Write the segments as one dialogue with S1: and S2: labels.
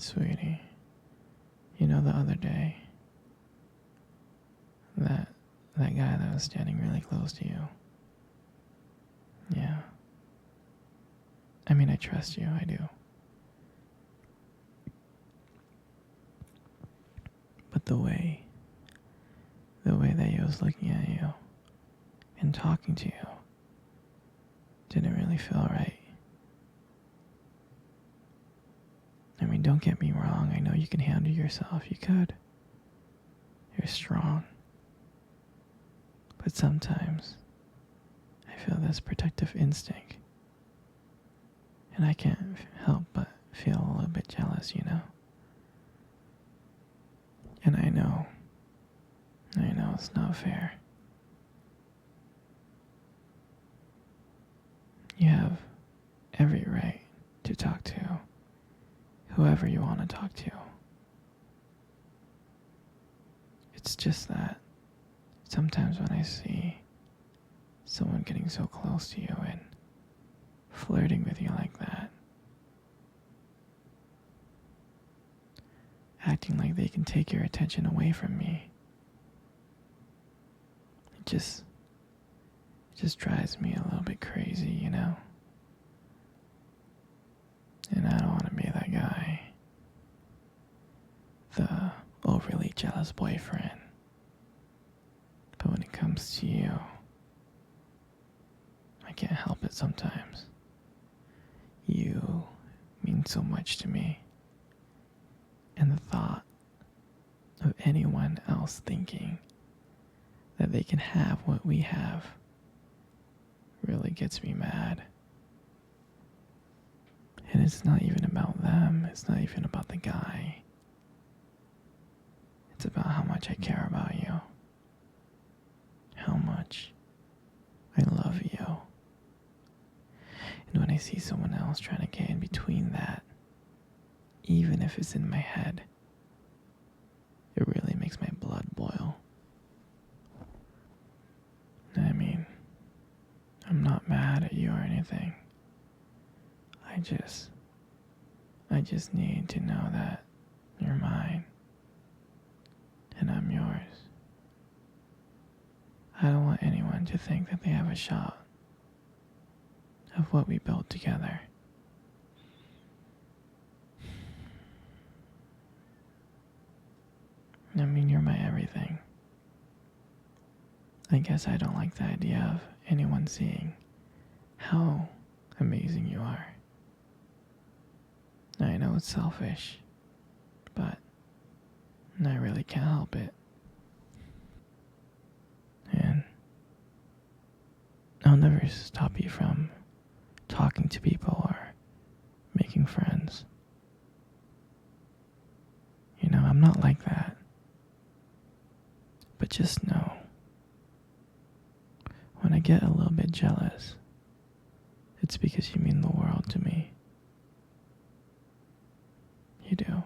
S1: Sweetie, you know the other day, that that guy that was standing really close to you. Yeah. I mean, I trust you, I do. But the way that he was looking at you and talking to you didn't really feel right. I mean, don't get me wrong, I know you can handle yourself, you could. You're strong. But sometimes I feel this protective instinct. And I can't help but feel a little bit jealous, you know? And I know it's not fair. You have every right to talk to whoever you want to talk to. It's just that sometimes when I see someone getting so close to you and flirting with you like that, acting like they can take your attention away from me, it just drives me a little bit crazy, you know? And I don't want to be that guy. The overly jealous boyfriend. But when it comes to you, I can't help it sometimes. You mean so much to me. And the thought of anyone else thinking that they can have what we have really gets me mad. And it's not even about them. It's not even about the guy. It's about how much I care about you. How much I love you. And when I see someone else trying to get in between that, even if it's in my head, it really makes my blood boil. I mean, I'm not mad at you or anything. I just need to know that you're mine and I'm yours. I don't want anyone to think that they have a shot of what we built together. I mean, you're my everything. I guess I don't like the idea of anyone seeing how amazing you are. I know it's selfish, but I really can't help it. And I'll never stop you from talking to people or making friends. You know, I'm not like that. But just know, when I get a little bit jealous, it's because you mean the world to me. You do.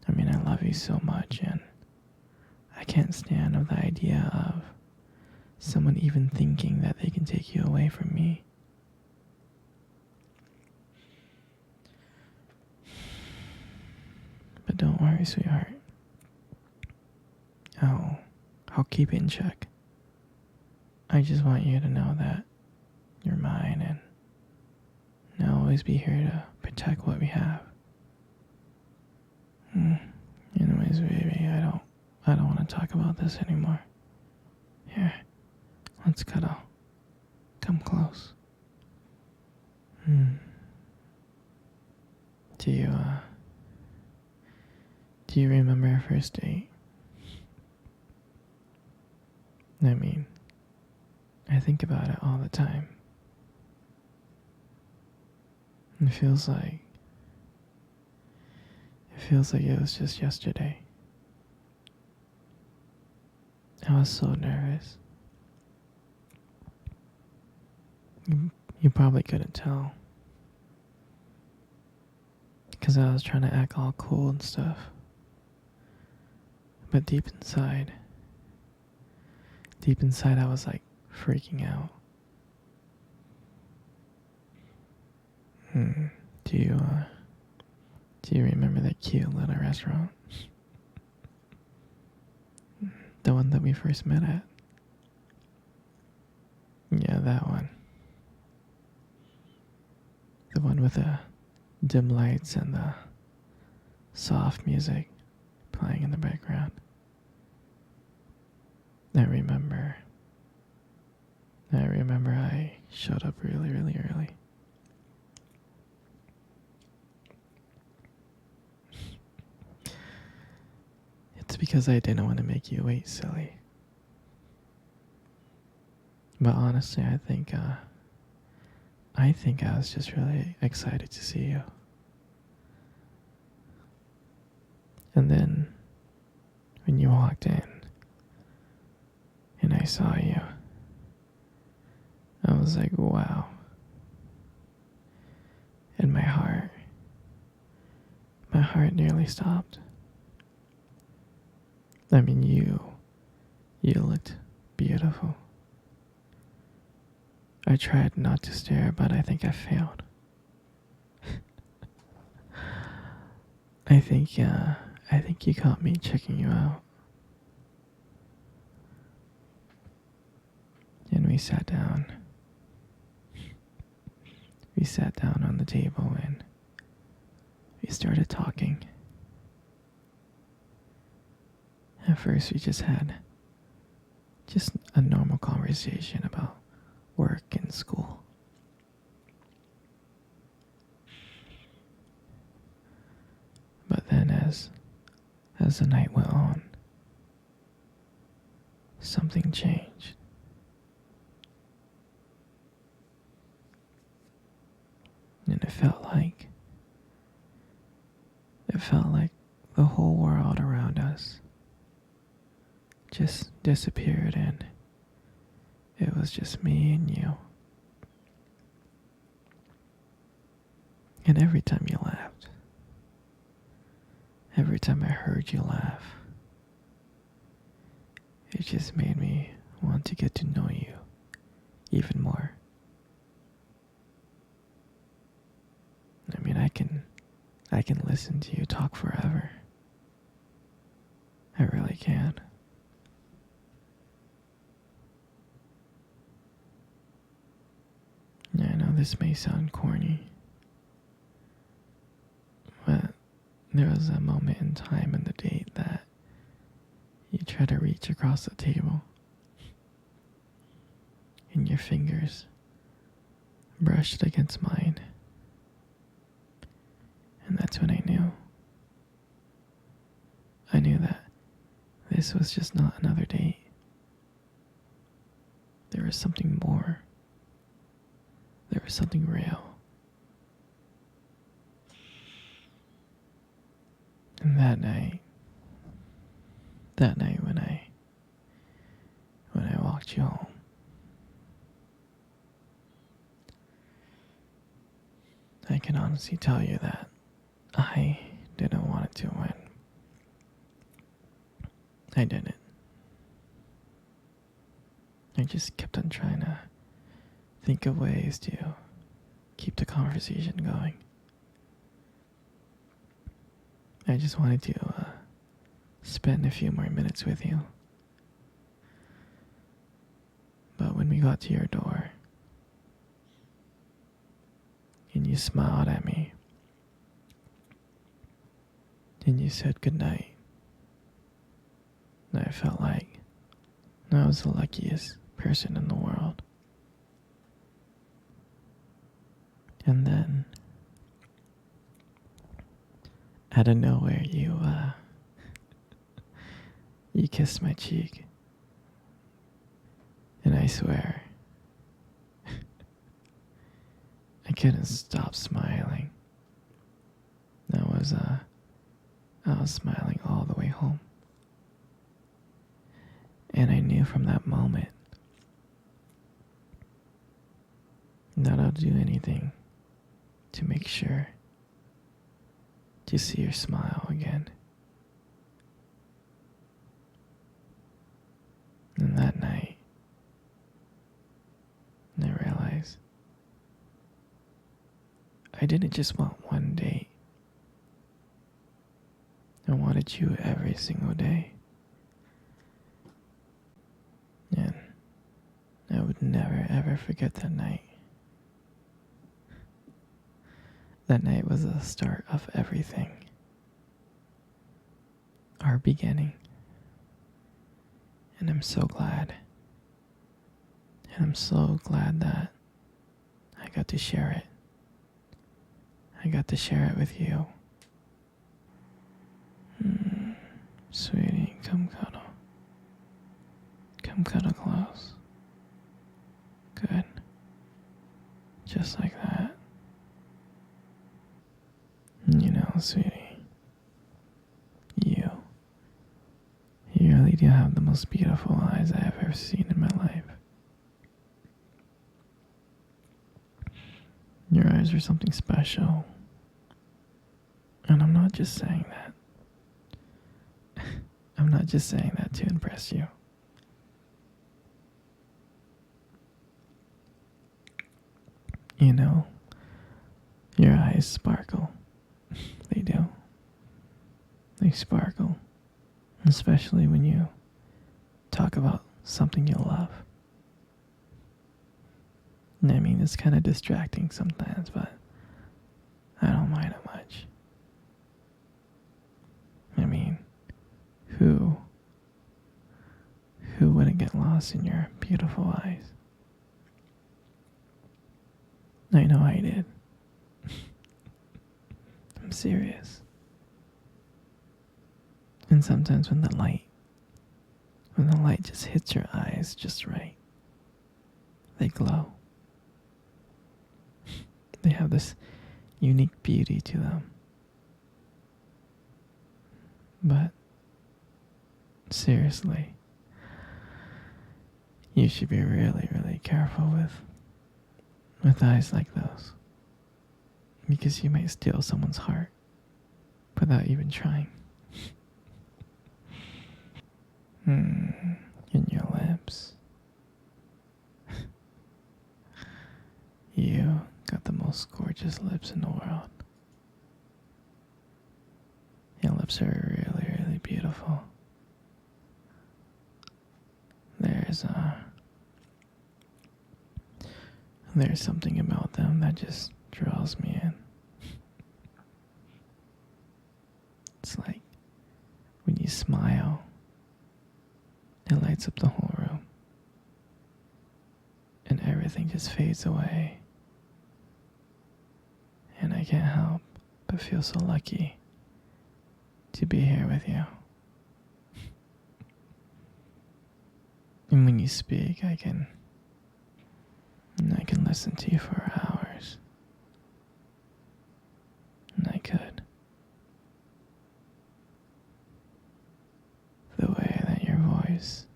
S1: I mean, I love you so much, and I can't stand the idea of someone even thinking that they can take you away from me. But don't worry, sweetheart. I'll keep it in check. I just want you to know that you're mine, and I'll always be here to protect what we have. Anyways, baby, I don't want to talk about this anymore. Here, let's cuddle. Come close. Do you remember our first date? I mean, I think about it all the time. It feels like it was just yesterday. I was so nervous. You probably couldn't tell, because I was trying to act all cool and stuff. But deep inside I was like freaking out. Do you remember that cute little restaurant? The one that we first met at? Yeah, that one. The one with the dim lights and the soft music playing in the background. I remember I showed up really, really early. It's because I didn't want to make you wait, silly. But honestly, I think I was just really excited to see you. And then when you walked in and I saw you, I was like, wow. And my heart nearly stopped. I mean, you looked beautiful. I tried not to stare, but I think I failed. I think you caught me checking you out. And we sat down. We sat down on the table and we started talking. At first we just had a normal conversation about work and school. But then as the night went on, something changed. And it felt like the whole world around us just disappeared and it was just me and you. And every time you laughed, every time I heard you laugh, it just made me want to get to know you even more. I mean, I can listen to you talk forever. I really can. Yeah, I know this may sound corny, but there was a moment in time in the date that you tried to reach across the table and your fingers brushed against mine. And that's when I knew. I knew that this was just not another date. There was something more. There was something real. And that night when I walked you home, I can honestly tell you that I didn't want it to win. I didn't. I just kept on trying to think of ways to keep the conversation going. I just wanted to spend a few more minutes with you. But when we got to your door and you smiled at me and you said goodnight, I felt like I was the luckiest person in the world. And then out of nowhere you kissed my cheek. And I swear I couldn't stop smiling. I was smiling all the way home. And I knew from that moment that I'll do anything to make sure to see your smile again. And that night, I realized I didn't just want one date. I wanted you every single day. And I would never ever forget that night. That night was the start of everything. Our beginning. And I'm so glad. And I'm so glad that I got to share it. I got to share it with you. Sweetie, come cuddle. Come cuddle close. Good. Just like that. You know, sweetie, you really do have the most beautiful eyes I have ever seen in my life. Your eyes are something special. And I'm not just saying that. I'm not just saying that to impress you. You know, your eyes sparkle. They do. They sparkle. Especially when you talk about something you love. I mean, it's kind of distracting sometimes, but I don't mind it much. I mean, who wouldn't get lost in your beautiful eyes? I know I did. I'm serious. And sometimes when the light just hits your eyes just right, they glow. They have this unique beauty to them. But seriously, you should be really, really careful with eyes like those. Because you might steal someone's heart without even trying. In your lips. You got the most gorgeous lips in the world. Your lips are really, really beautiful. There's something about them that just draws me in. It's like when you smile, it lights up the whole room. And everything just fades away. And I can't help but feel so lucky to be here with you. And when you speak, I can listen to you for hours. And I could. The way that your voice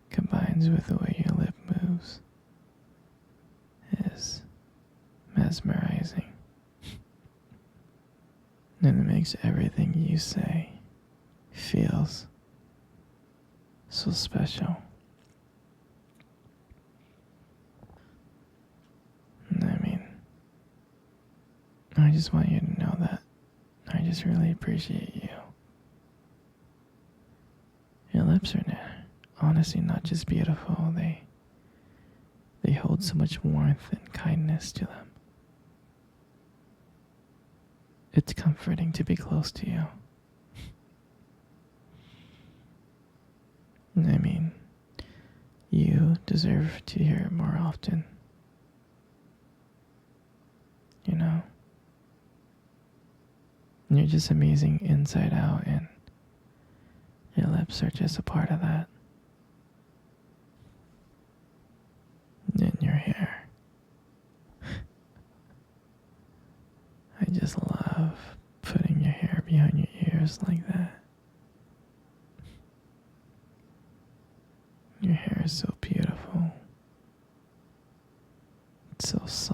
S1: combines with the way your lip moves is mesmerizing. And it makes everything you say feels so special. I mean, I just want you to know that I just really appreciate you. Your lips are honestly not just beautiful, they hold so much warmth and kindness to them. It's comforting to be close to you. I mean, you deserve to hear it more often. You know? You're just amazing inside out, and your lips are just a part of that. And your hair. I just love putting your hair behind your ears like that. Your hair is so beautiful. It's so soft.